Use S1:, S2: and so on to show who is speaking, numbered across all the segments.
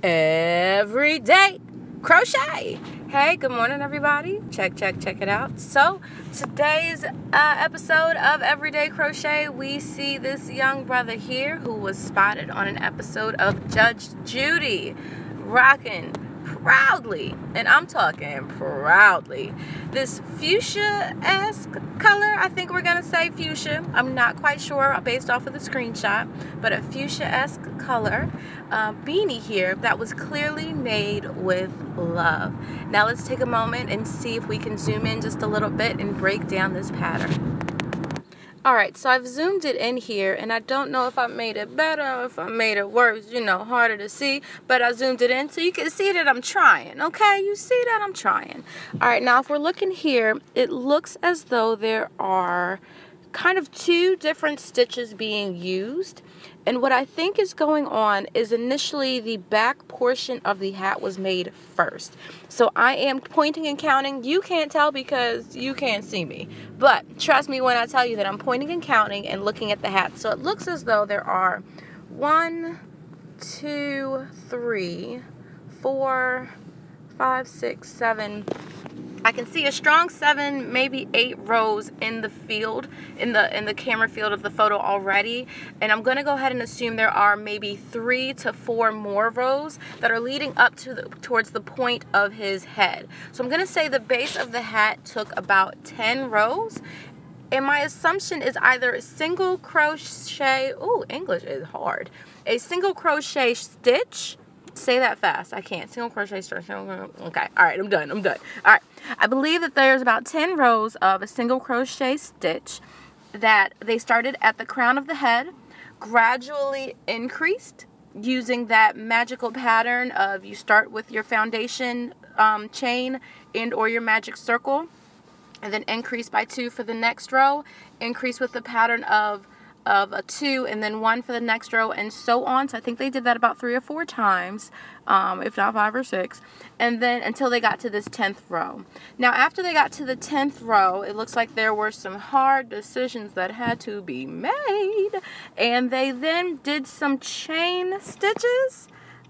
S1: everyday crochet. Hey, good morning everybody. Check it out. So today's episode of Everyday Crochet, we see this young brother here who was spotted on an episode of Judge Judy, rocking proudly, and I'm talking proudly, this fuchsia-esque color. I think we're gonna say fuchsia. I'm not quite sure based off of the screenshot, but a fuchsia-esque color beanie here that was clearly made with love. Now let's take a moment and see if we can zoom in just a little bit and break down this pattern. Alright, so I've zoomed it in here, and I don't know if I made it better or if I made it worse, harder to see, but I zoomed it in so you can see that I'm trying, okay? You see that I'm trying. Alright, now if we're looking here, it looks as though there are kind of two different stitches being used. And what I think is going on is initially the back portion of the hat was made first. So I am pointing and counting. You can't tell because you can't see me. But trust me when I tell you that I'm pointing and counting and looking at the hat. So it looks as though there are 1, 2, 3, 4, 5, 6, 7. I can see a strong 7, maybe 8 rows in the field, in the camera field of the photo already. And I'm going to go ahead and assume there are maybe 3 to 4 more rows that are leading up to towards the point of his head. So I'm going to say the base of the hat took about 10 rows. And my assumption is either a single crochet, ooh, English is hard, a single crochet stitch. Say that fast. I can't. Single crochet stitch. Okay. All right. I'm done. All right. I believe that there's about 10 rows of a single crochet stitch that they started at the crown of the head, gradually increased using that magical pattern of you start with your foundation chain and or your magic circle, and then increase by 2 for the next row, increase with the pattern of a 2 and then 1 for the next row, and so on. So I think they did that about 3 or 4 times, if not 5 or 6, and then until they got to this 10th row. Now after they got to the 10th row, it looks like there were some hard decisions that had to be made, and they then did some chain stitches.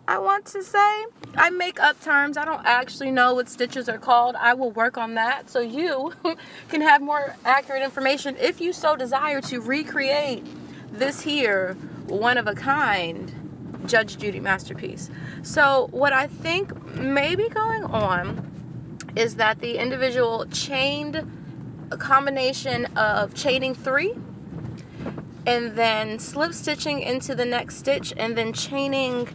S1: I want to say, I make up terms. I don't actually know what stitches are called. I will work on that so you can have more accurate information if you so desire to recreate this here one-of-a-kind Judge Judy masterpiece. So what I think may be going on is that the individual chained a combination of chaining 3 and then slip stitching into the next stitch and then chaining,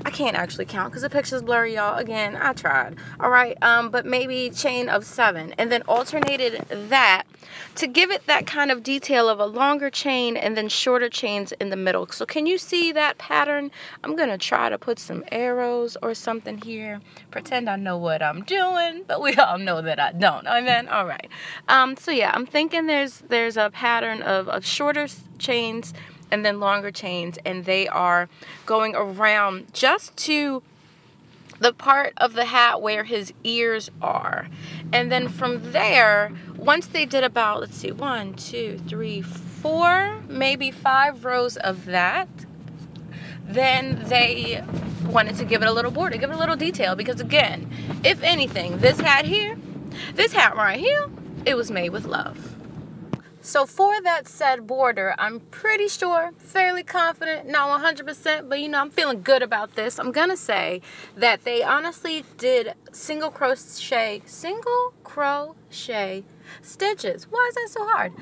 S1: I can't actually count because the picture's blurry, y'all. Again, I tried. Alright, but maybe chain of 7. And then alternated that to give it that kind of detail of a longer chain and then shorter chains in the middle. So can you see that pattern? I'm going to try to put some arrows or something here. Pretend I know what I'm doing, but we all know that I don't. Amen? Alright. So yeah, I'm thinking there's a pattern of shorter chains and then longer chains, and they are going around just to the part of the hat where his ears are. And then from there, once they did about, let's see, 1, 2, 3, 4, maybe 5 rows of that, then they wanted to give it a little border, give it a little detail, because again, if anything, this hat here, this hat right here, it was made with love. So for that said border, I'm pretty sure, fairly confident, not 100%, but I'm feeling good about this. I'm gonna say that they honestly did single crochet stitches. Why is that so hard?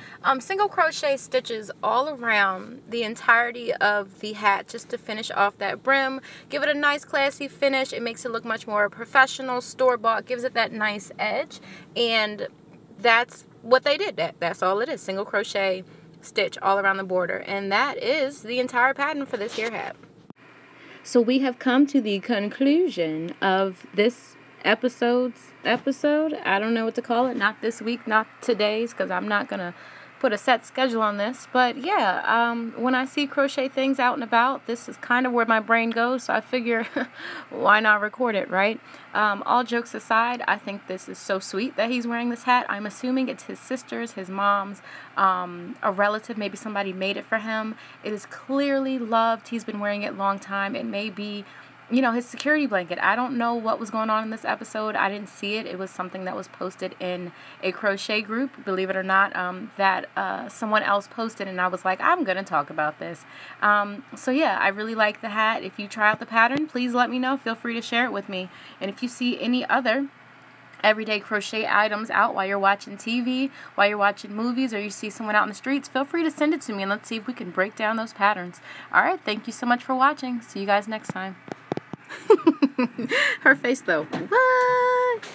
S1: Single crochet stitches all around the entirety of the hat just to finish off that brim. Give it a nice classy finish. It makes it look much more professional, store-bought, gives it that nice edge, and that's what they did. That's all it is. Single crochet stitch all around the border, and that is the entire pattern for this here hat. So we have come to the conclusion of this episode. I don't know what to call it. Not this week, not today's, because I'm not gonna put a set schedule on this. But yeah, when I see crochet things out and about, this is kind of where my brain goes. So I figure, why not record it, right? All jokes aside, I think this is so sweet that he's wearing this hat. I'm assuming it's his sister's, his mom's, a relative, maybe somebody made it for him. It is clearly loved. He's been wearing it a long time. It may be you know, his security blanket. I don't know what was going on in this episode. I didn't see it. It was something that was posted in a crochet group, believe it or not, that someone else posted, and I was like, I'm going to talk about this. So yeah, I really like the hat. If you try out the pattern, please let me know. Feel free to share it with me. And if you see any other everyday crochet items out while you're watching TV, while you're watching movies, or you see someone out in the streets, feel free to send it to me and let's see if we can break down those patterns. Alright, thank you so much for watching. See you guys next time. Her face though. What?